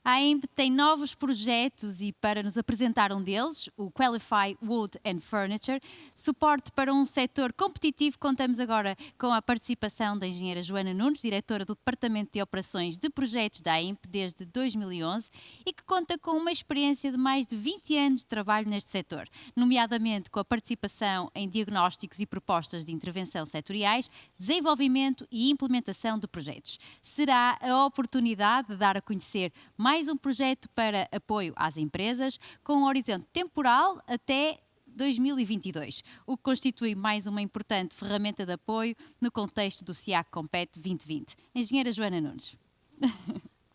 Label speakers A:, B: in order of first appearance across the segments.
A: A AIMP tem novos projetos e para nos apresentar um deles, o Qualify Wood and Furniture, suporte para um setor competitivo, contamos agora com a participação da engenheira Joana Nunes, diretora do Departamento de Operações de Projetos da AIMP desde 2011 e que conta com uma experiência de mais de 20 anos de trabalho neste setor, nomeadamente com a participação em diagnósticos e propostas de intervenção setoriais, desenvolvimento e implementação de projetos. Será a oportunidade de dar a conhecer mais um projeto para apoio às empresas, com um horizonte temporal até 2022, o que constitui mais uma importante ferramenta de apoio no contexto do SIAC Compete 2020. Engenheira Joana Nunes.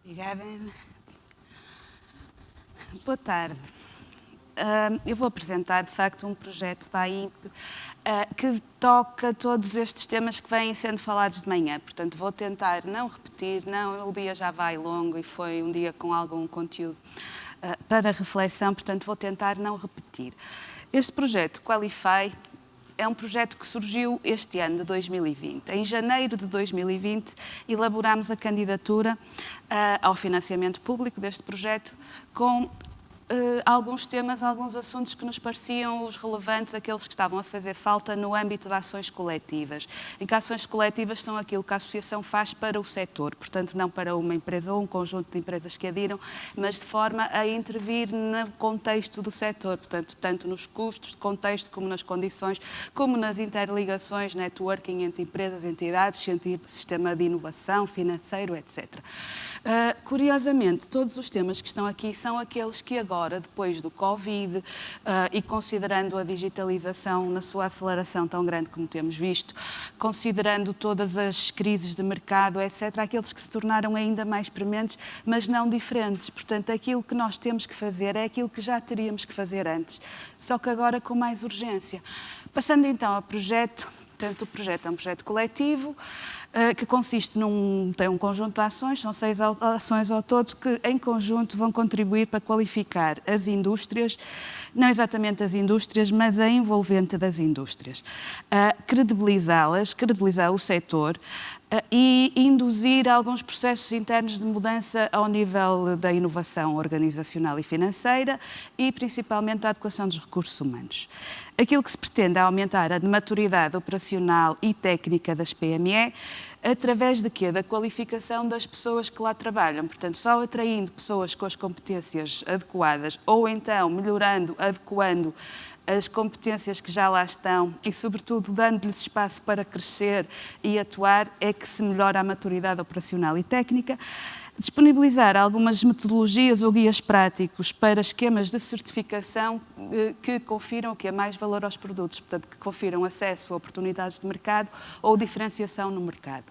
B: Obrigada. Boa tarde. Eu vou apresentar, de facto, um projeto da AIMP que toca todos estes temas que vêm sendo falados de manhã. Portanto, vou tentar não repetir, o dia já vai longo e foi um dia com algum conteúdo para reflexão, portanto, vou tentar não repetir. Este projeto, Qualify, é um projeto que surgiu este ano, de 2020. Em janeiro de 2020, elaborámos a candidatura ao financiamento público deste projeto com alguns temas, alguns assuntos que nos pareciam os relevantes, aqueles que estavam a fazer falta no âmbito de ações coletivas. Em que ações coletivas são aquilo que a associação faz para o setor, portanto não para uma empresa ou um conjunto de empresas que adiram, mas de forma a intervir no contexto do setor, portanto tanto nos custos de contexto como nas condições, como nas interligações, networking entre empresas, entidades, sistema de inovação, financeiro, etc. Curiosamente, todos os temas que estão aqui são aqueles que agora, depois do Covid e considerando a digitalização na sua aceleração tão grande como temos visto, considerando todas as crises de mercado, etc., aqueles que se tornaram ainda mais prementes, mas não diferentes. Portanto, aquilo que nós temos que fazer é aquilo que já teríamos que fazer antes, só que agora com mais urgência. Passando então ao projeto. Portanto, o projeto é um projeto coletivo que consiste tem um conjunto de ações, são 6 ações ao todo, que em conjunto vão contribuir para qualificar as indústrias, não exatamente as indústrias, mas a envolvente das indústrias, credibilizá-las, credibilizar o setor e induzir alguns processos internos de mudança ao nível da inovação organizacional e financeira e principalmente a adequação dos recursos humanos. Aquilo que se pretende é aumentar a maturidade operacional e técnica das PME, através de quê? Da qualificação das pessoas que lá trabalham. Portanto, só atraindo pessoas com as competências adequadas ou então melhorando, adequando as competências que já lá estão e, sobretudo, dando-lhes espaço para crescer e atuar, é que se melhora a maturidade operacional e técnica. Disponibilizar algumas metodologias ou guias práticos para esquemas de certificação que confiram o que é mais valor aos produtos, portanto, que confiram acesso a oportunidades de mercado ou diferenciação no mercado.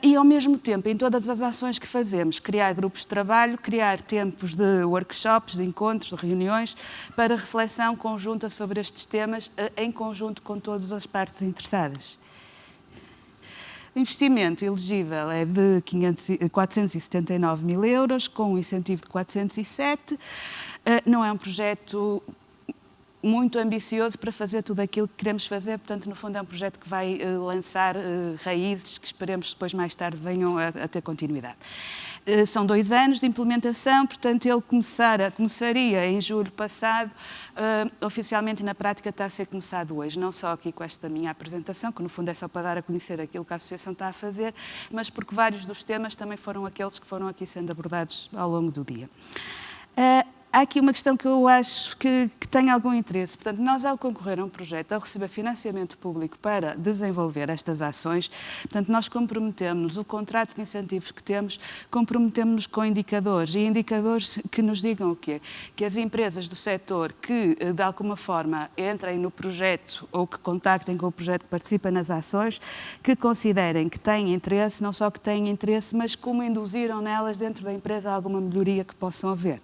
B: E, ao mesmo tempo, em todas as ações que fazemos, criar grupos de trabalho, criar tempos de workshops, de encontros, de reuniões, para reflexão conjunta sobre estes temas, em conjunto com todas as partes interessadas. O investimento elegível é de 479 mil euros, com um incentivo de 407. Não é um projeto muito ambicioso para fazer tudo aquilo que queremos fazer, portanto, no fundo é um projeto que vai lançar raízes que esperemos depois mais tarde venham a ter continuidade. São 2 anos de implementação, portanto, ele começaria em julho passado, oficialmente na prática está a ser começado hoje, não só aqui com esta minha apresentação, que no fundo é só para dar a conhecer aquilo que a Associação está a fazer, mas porque vários dos temas também foram aqueles que foram aqui sendo abordados ao longo do dia. Há aqui uma questão que eu acho que tem algum interesse. Portanto, nós, ao concorrer a um projeto, ao receber financiamento público para desenvolver estas ações, portanto, nós comprometemos-nos, o contrato de incentivos que temos, comprometemos-nos com indicadores, e indicadores que nos digam o quê? Que as empresas do setor que, de alguma forma, entrem no projeto ou que contactem com o projeto que participa nas ações, que considerem que têm interesse, não só que têm interesse, mas como induziram nelas dentro da empresa alguma melhoria que possam haver.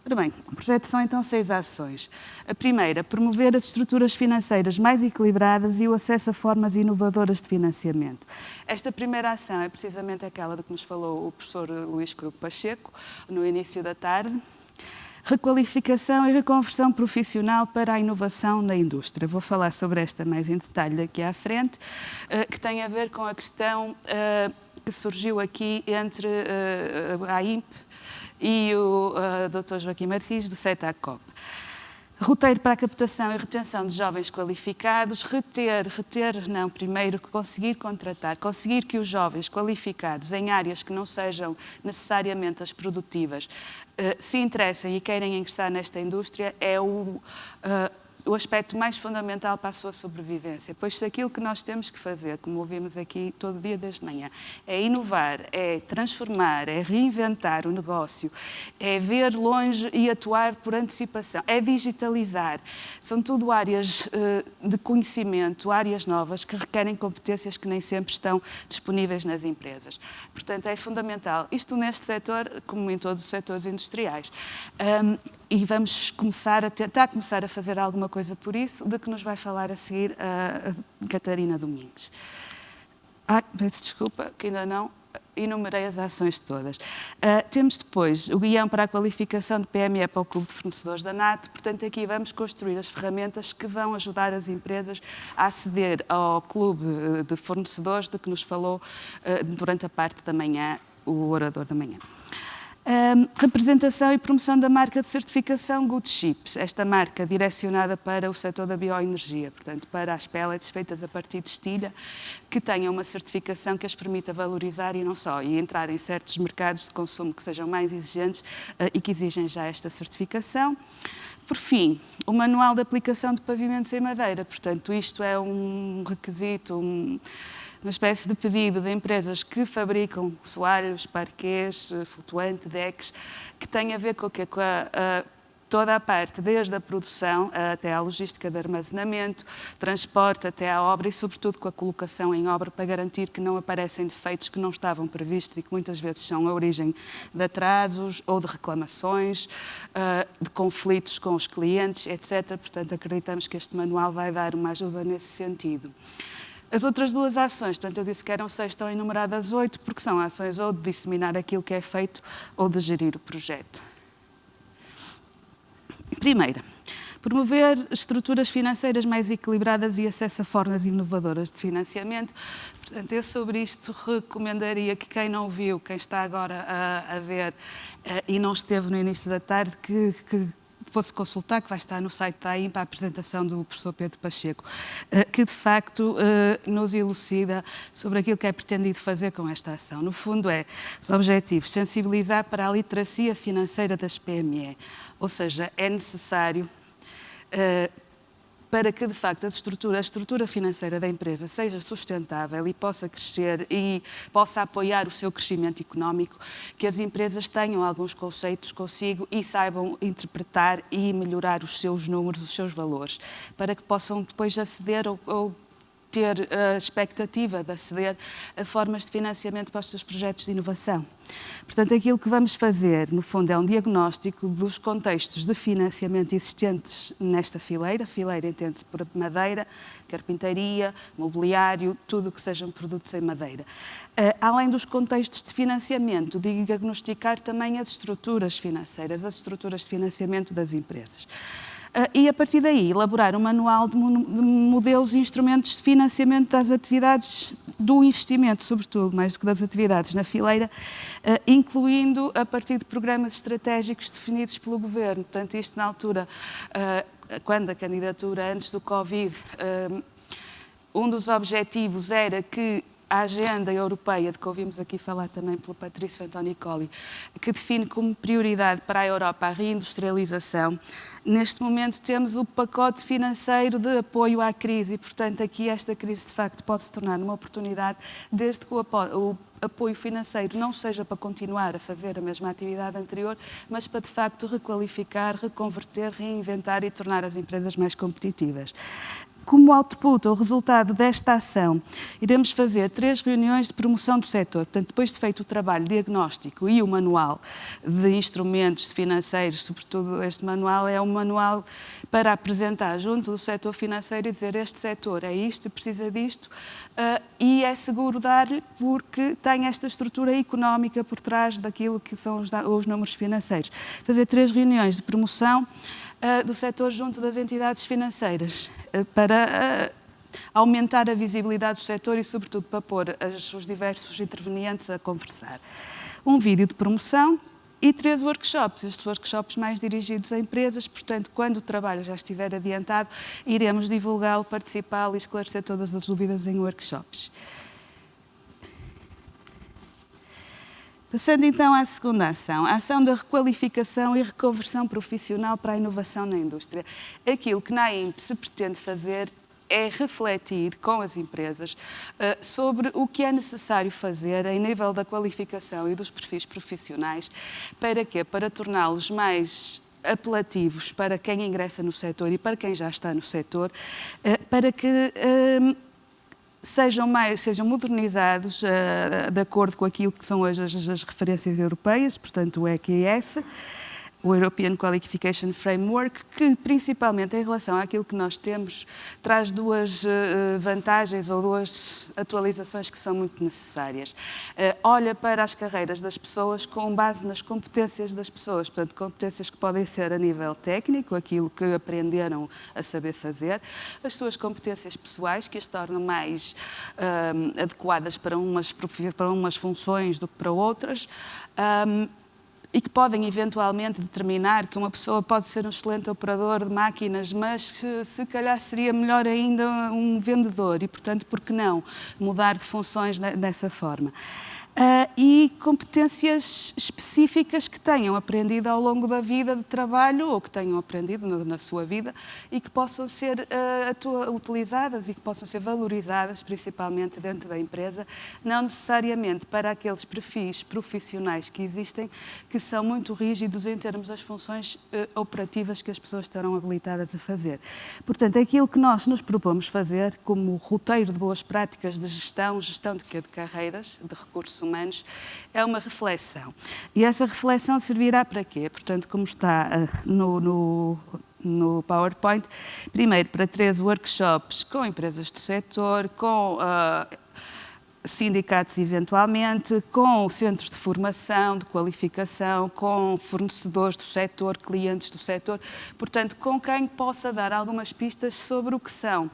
B: Ora bem, o projeto são então 6 ações. A primeira, promover as estruturas financeiras mais equilibradas e o acesso a formas inovadoras de financiamento. Esta primeira ação é precisamente aquela de que nos falou o professor Luís Cruz Pacheco no início da tarde. Requalificação e reconversão profissional para a inovação na indústria. Vou falar sobre esta mais em detalhe daqui à frente, que tem a ver com a questão que surgiu aqui entre a AIMP e o Dr. Joaquim Martins, do CETACOP. Roteiro para a captação e retenção de jovens qualificados, primeiro conseguir contratar, conseguir que os jovens qualificados em áreas que não sejam necessariamente as produtivas se interessem e querem ingressar nesta indústria é o aspecto mais fundamental para a sua sobrevivência, pois se aquilo que nós temos que fazer, como ouvimos aqui todo dia desde manhã, é inovar, é transformar, é reinventar o negócio, é ver longe e atuar por antecipação, é digitalizar. São tudo áreas de conhecimento, áreas novas que requerem competências que nem sempre estão disponíveis nas empresas. Portanto, é fundamental, isto neste setor, como em todos os setores industriais. E vamos tentar começar a fazer alguma coisa por isso, de que nos vai falar a seguir a Catarina Domingues. Peço desculpa, que ainda não enumerei as ações todas. Temos depois o guião para a qualificação de PME para o Clube de Fornecedores da NATO. Portanto, aqui vamos construir as ferramentas que vão ajudar as empresas a aceder ao Clube de Fornecedores de que nos falou durante a parte da manhã, o orador da manhã. Representação e promoção da marca de certificação Good Chips, esta marca direcionada para o setor da bioenergia, portanto, para as pellets feitas a partir de estilha, que tenham uma certificação que as permita valorizar e não só, e entrar em certos mercados de consumo que sejam mais exigentes e que exigem já esta certificação. Por fim, o manual de aplicação de pavimentos em madeira, portanto, isto é um requisito, uma espécie de pedido de empresas que fabricam soalhos, parquês, flutuante, decks, que tem a ver com toda a parte, desde a produção até à logística de armazenamento, transporte até à obra e, sobretudo, com a colocação em obra para garantir que não aparecem defeitos que não estavam previstos e que muitas vezes são a origem de atrasos ou de reclamações, de conflitos com os clientes, etc. Portanto, acreditamos que este manual vai dar uma ajuda nesse sentido. As outras duas ações, portanto, eu disse que eram 6, estão enumeradas 8, porque são ações ou de disseminar aquilo que é feito ou de gerir o projeto. Primeira, promover estruturas financeiras mais equilibradas e acesso a formas inovadoras de financiamento. Portanto, eu sobre isto recomendaria que quem não viu, quem está agora a ver e não esteve no início da tarde, que fosse consultar, que vai estar no site da AIM para a apresentação do professor Pedro Pacheco, que de facto nos elucida sobre aquilo que é pretendido fazer com esta ação. No fundo os objetivos, sensibilizar para a literacia financeira das PME, ou seja, é necessário para que, de facto, a estrutura financeira da empresa seja sustentável e possa crescer e possa apoiar o seu crescimento económico, que as empresas tenham alguns conceitos consigo e saibam interpretar e melhorar os seus números, os seus valores, para que possam depois aceder ou ter a expectativa de aceder a formas de financiamento para os seus projetos de inovação. Portanto, aquilo que vamos fazer, no fundo, é um diagnóstico dos contextos de financiamento existentes nesta fileira. A fileira entende-se por madeira, carpintaria, mobiliário, tudo o que sejam produtos em madeira. Além dos contextos de financiamento, diagnosticar também as estruturas financeiras, as estruturas de financiamento das empresas. E, a partir daí, elaborar um manual de modelos e instrumentos de financiamento das atividades do investimento, sobretudo, mais do que das atividades na fileira, incluindo a partir de programas estratégicos definidos pelo Governo. Portanto, isto na altura, quando a candidatura, antes do Covid, um dos objetivos era que a agenda europeia, de que ouvimos aqui falar também pelo Patrício Antonicoli, que define como prioridade para a Europa a reindustrialização, neste momento temos o pacote financeiro de apoio à crise e, portanto, aqui esta crise, de facto, pode se tornar uma oportunidade, desde que o apoio financeiro não seja para continuar a fazer a mesma atividade anterior, mas para, de facto, requalificar, reconverter, reinventar e tornar as empresas mais competitivas. Como output, ou resultado desta ação, iremos fazer 3 reuniões de promoção do setor. Portanto, depois de feito o trabalho diagnóstico e o manual de instrumentos financeiros, sobretudo este manual é um manual para apresentar junto do setor financeiro e dizer este setor é isto, precisa disto, e é seguro dar-lhe porque tem esta estrutura económica por trás daquilo que são os números financeiros. Fazer 3 reuniões de promoção do setor junto das entidades financeiras para aumentar a visibilidade do setor e, sobretudo, para pôr os diversos intervenientes a conversar. Um vídeo de promoção e 3 workshops, estes workshops mais dirigidos a empresas, portanto, quando o trabalho já estiver adiantado, iremos divulgá-lo, participá-lo e esclarecer todas as dúvidas em workshops. Passando então à segunda ação, a ação da requalificação e reconversão profissional para a inovação na indústria. Aquilo que na AIMP se pretende fazer é refletir com as empresas sobre o que é necessário fazer em nível da qualificação e dos perfis profissionais. Para quê? Para torná-los mais apelativos para quem ingressa no setor e para quem já está no setor, para que sejam modernizados de acordo com aquilo que são hoje as referências europeias, portanto o EQF, o European Qualification Framework, que principalmente em relação àquilo que nós temos, traz 2 vantagens ou 2 atualizações que são muito necessárias. Olha para as carreiras das pessoas com base nas competências das pessoas, portanto competências que podem ser a nível técnico, aquilo que aprenderam a saber fazer, as suas competências pessoais, que as tornam mais adequadas para umas funções do que para outras, e que podem eventualmente determinar que uma pessoa pode ser um excelente operador de máquinas, mas se calhar seria melhor ainda um vendedor e, portanto, por que não mudar de funções dessa forma? E competências específicas que tenham aprendido ao longo da vida de trabalho ou que tenham aprendido na sua vida e que possam ser utilizadas e que possam ser valorizadas, principalmente dentro da empresa, não necessariamente para aqueles perfis profissionais que existem, que são muito rígidos em termos das funções operativas que as pessoas estarão habilitadas a fazer. Portanto, aquilo que nós nos propomos fazer como roteiro de boas práticas de gestão de carreiras, de recursos humanos, é uma reflexão. E essa reflexão servirá para quê? Portanto, como está no PowerPoint, primeiro para 3 workshops com empresas do setor, com sindicatos eventualmente, com centros de formação, de qualificação, com fornecedores do setor, clientes do setor, portanto, com quem possa dar algumas pistas sobre o que são.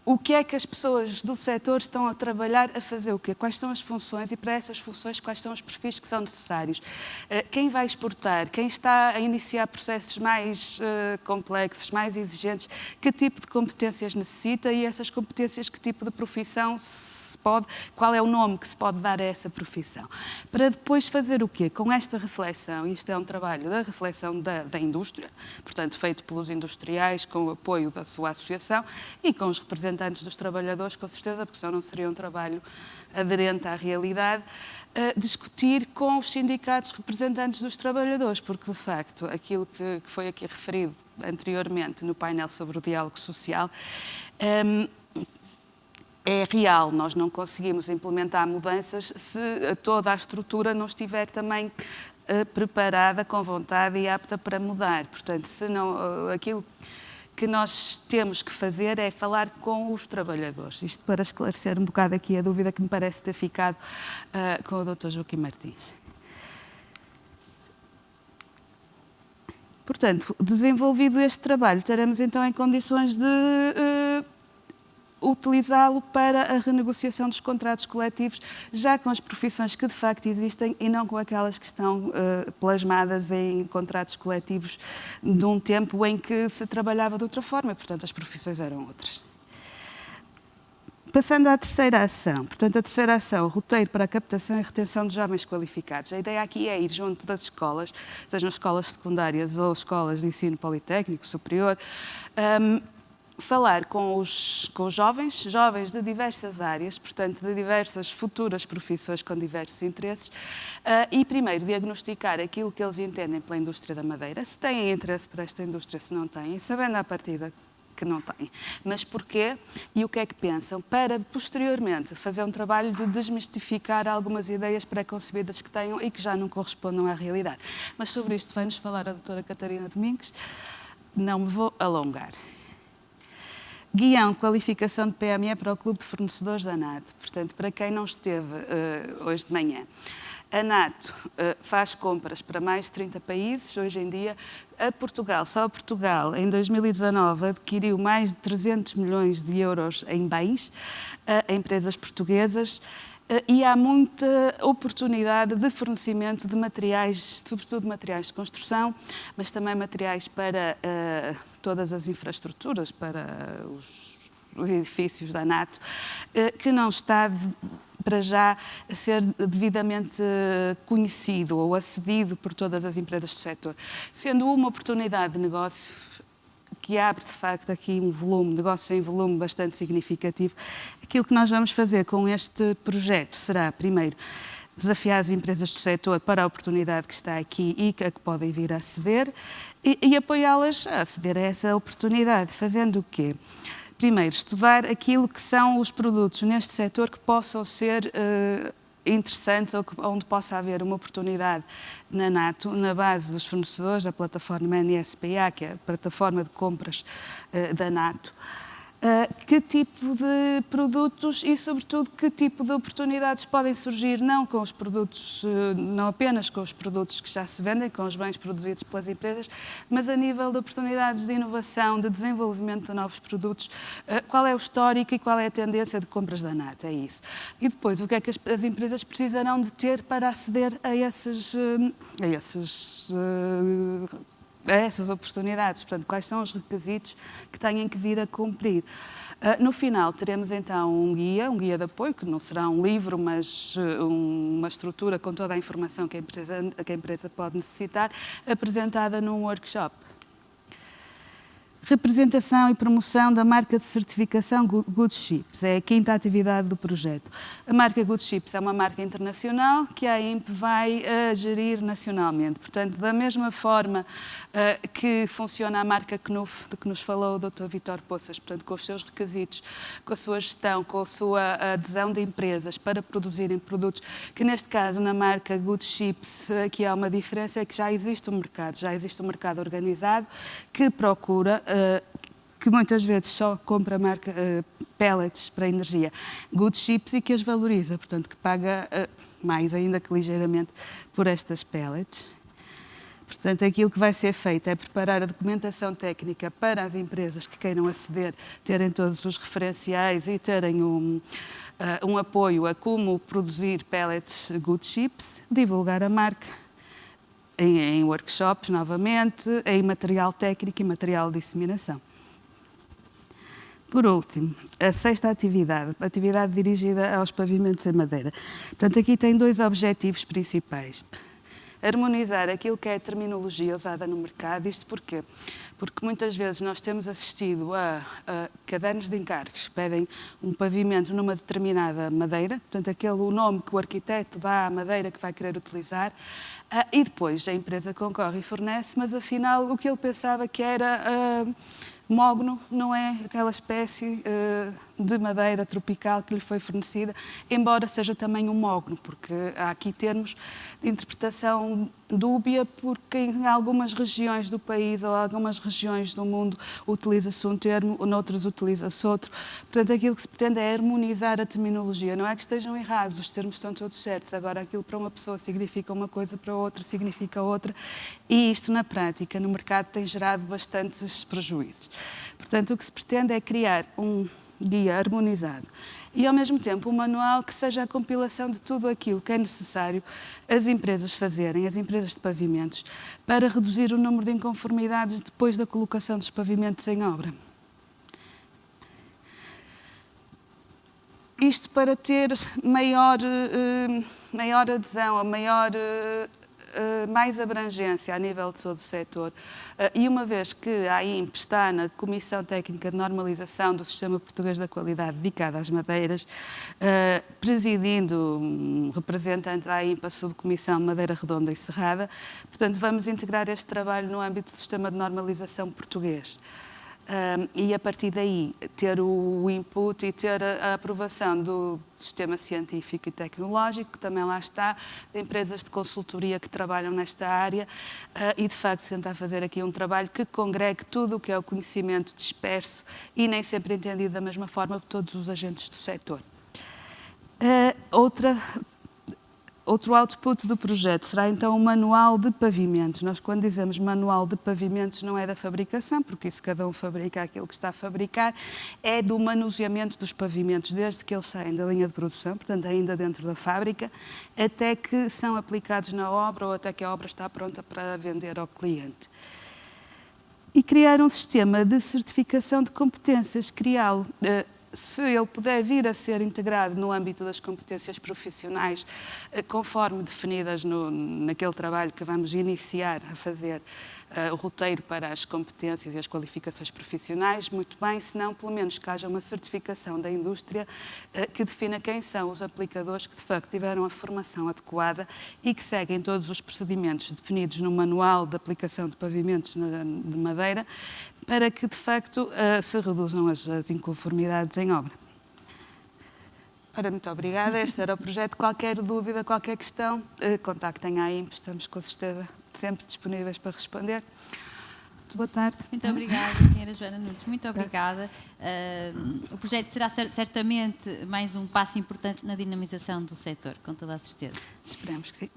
B: O que é que as pessoas do setor estão a trabalhar a fazer o quê? Quais são as funções e para essas funções quais são os perfis que são necessários? Quem vai exportar? Quem está a iniciar processos mais complexos, mais exigentes? Que tipo de competências necessita e essas competências que tipo de profissão qual é o nome que se pode dar a essa profissão? Para depois fazer o quê? Com esta reflexão, isto é um trabalho da reflexão da indústria, portanto, feito pelos industriais, com o apoio da sua associação e com os representantes dos trabalhadores, com certeza, porque senão não seria um trabalho aderente à realidade, discutir com os sindicatos representantes dos trabalhadores, porque, de facto, aquilo que foi aqui referido anteriormente no painel sobre o diálogo social, é real, nós não conseguimos implementar mudanças se toda a estrutura não estiver também preparada, com vontade e apta para mudar. Portanto, aquilo que nós temos que fazer é falar com os trabalhadores. Isto para esclarecer um bocado aqui a dúvida que me parece ter ficado com o Dr. Joaquim Martins. Portanto, desenvolvido este trabalho, estaremos então em condições de utilizá-lo para a renegociação dos contratos coletivos, já com as profissões que de facto existem e não com aquelas que estão plasmadas em contratos coletivos de um tempo em que se trabalhava de outra forma e, portanto, as profissões eram outras. Passando à terceira ação, portanto, a terceira ação, o roteiro para a captação e retenção de jovens qualificados. A ideia aqui é ir junto das escolas, sejam escolas secundárias ou escolas de ensino politécnico superior, falar com os jovens de diversas áreas, portanto, de diversas futuras profissões com diversos interesses, e primeiro diagnosticar aquilo que eles entendem pela indústria da madeira, se têm interesse por esta indústria, se não têm, sabendo à partida que não têm, mas porquê e o que é que pensam, para posteriormente fazer um trabalho de desmistificar algumas ideias pré-concebidas que tenham e que já não correspondam à realidade. Mas sobre isto vai-nos falar a doutora Catarina Domingues, não me vou alongar. Guião de qualificação de PME para o Clube de Fornecedores da ANAD. Portanto, para quem não esteve hoje de manhã. A NATO faz compras para mais de 30 países. Hoje em dia, só Portugal, em 2019, adquiriu mais de 300 milhões de euros em bens a empresas portuguesas. E há muita oportunidade de fornecimento de materiais, sobretudo materiais de construção, mas também materiais para todas as infraestruturas, para os edifícios da NATO, que não está para já a ser devidamente conhecido ou acedido por todas as empresas do setor, sendo uma oportunidade de negócio que abre, de facto, aqui um volume, negócio em volume bastante significativo. Aquilo que nós vamos fazer com este projeto será, primeiro, desafiar as empresas do setor para a oportunidade que está aqui e a que podem vir a aceder e apoiá-las a aceder a essa oportunidade. Fazendo o quê? Primeiro, estudar aquilo que são os produtos neste setor que possam ser interessantes ou onde possa haver uma oportunidade na NATO, na base dos fornecedores da plataforma NSPA, que é a plataforma de compras da NATO. Que tipo de produtos e, sobretudo, que tipo de oportunidades podem surgir, não com os produtos, não apenas com os produtos que já se vendem, com os bens produzidos pelas empresas, mas a nível de oportunidades de inovação, de desenvolvimento de novos produtos, qual é o histórico e qual é a tendência de compras da NATO, é isso. E depois, o que é que as empresas precisarão de ter para aceder a essas oportunidades, portanto, quais são os requisitos que têm que vir a cumprir. No final, teremos então um guia de apoio, que não será um livro, mas uma estrutura com toda a informação que a empresa pode necessitar, apresentada num workshop. Representação e promoção da marca de certificação Good Chips, é a quinta atividade do projeto. A marca Good Chips é uma marca internacional que a IMP vai gerir nacionalmente. Portanto, da mesma forma que funciona a marca Knuff, de que nos falou o Dr. Vítor Poças, portanto, com os seus requisitos, com a sua gestão, com a sua adesão de empresas para produzirem produtos, que neste caso, na marca Good Chips, aqui há uma diferença, é que já existe um mercado organizado que procura que muitas vezes só compra pellets para energia Good Chips e que as valoriza, portanto, que paga mais ainda que ligeiramente por estas pellets. Portanto, aquilo que vai ser feito é preparar a documentação técnica para as empresas que queiram aceder, terem todos os referenciais e terem um apoio a como produzir pellets Good Chips, divulgar a marca em workshops, novamente, em material técnico e material de disseminação. Por último, a sexta atividade dirigida aos pavimentos em madeira. Portanto, aqui tem dois objetivos principais. Harmonizar aquilo que é a terminologia usada no mercado. Isto porquê? Porque muitas vezes nós temos assistido a cadernos de encargos que pedem um pavimento numa determinada madeira, portanto, o nome que o arquiteto dá à madeira que vai querer utilizar, e depois a empresa concorre e fornece, mas afinal o que ele pensava que era mogno não é aquela espécie de madeira tropical que lhe foi fornecida, embora seja também um mogno, porque há aqui termos de interpretação dúbia, porque em algumas regiões do país ou algumas regiões do mundo utiliza-se um termo, noutras utiliza-se outro. Portanto, aquilo que se pretende é harmonizar a terminologia. Não é que estejam errados, os termos estão todos certos. Agora, aquilo para uma pessoa significa uma coisa, para outra significa outra. E isto, na prática, no mercado, tem gerado bastantes prejuízos. Portanto, o que se pretende é criar um guia harmonizado e, ao mesmo tempo, um manual que seja a compilação de tudo aquilo que é necessário as empresas fazerem, as empresas de pavimentos, para reduzir o número de inconformidades depois da colocação dos pavimentos em obra. Isto para ter maior adesão, mais abrangência a nível de todo o setor. E uma vez que a IMP está na Comissão Técnica de Normalização do Sistema Português da Qualidade dedicada às madeiras, presidindo um representante da IMP, a Subcomissão Madeira Redonda e Serrada, portanto, vamos integrar este trabalho no âmbito do Sistema de Normalização português. E a partir daí ter o input e ter a aprovação do sistema científico e tecnológico, que também lá está, de empresas de consultoria que trabalham nesta área e de facto tentar fazer aqui um trabalho que congregue tudo o que é o conhecimento disperso e nem sempre entendido da mesma forma por todos os agentes do setor. Outro output do projeto será então um manual de pavimentos. Nós, quando dizemos manual de pavimentos, não é da fabricação, porque isso cada um fabrica aquilo que está a fabricar, é do manuseamento dos pavimentos, desde que eles saem da linha de produção, portanto, ainda dentro da fábrica, até que são aplicados na obra ou até que a obra está pronta para vender ao cliente. E criar um sistema de certificação de competências, criá-lo. Se ele puder vir a ser integrado no âmbito das competências profissionais, conforme definidas naquele trabalho que vamos iniciar a fazer, o roteiro para as competências e as qualificações profissionais, muito bem, se não, pelo menos que haja uma certificação da indústria que defina quem são os aplicadores que, de facto, tiveram a formação adequada e que seguem todos os procedimentos definidos no Manual de Aplicação de Pavimentos de Madeira, para que, de facto, se reduzam as inconformidades em obra. Ora, muito obrigada. Este era o projeto. Qualquer dúvida, qualquer questão, contactem a IMP. Estamos, com certeza, sempre disponíveis para responder. Muito boa tarde.
A: Muito obrigada, Sra. Joana Nunes. Muito obrigada. O projeto será certamente mais um passo importante na dinamização do setor, com toda a certeza.
B: Esperamos que sim.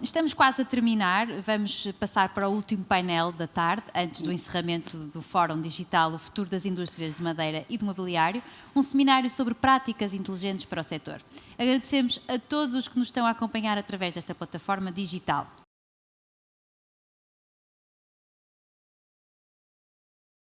A: Estamos quase a terminar, vamos passar para o último painel da tarde, antes do encerramento do Fórum Digital O Futuro das Indústrias de Madeira e do Mobiliário, um seminário sobre práticas inteligentes para o setor. Agradecemos a todos os que nos estão a acompanhar através desta plataforma digital.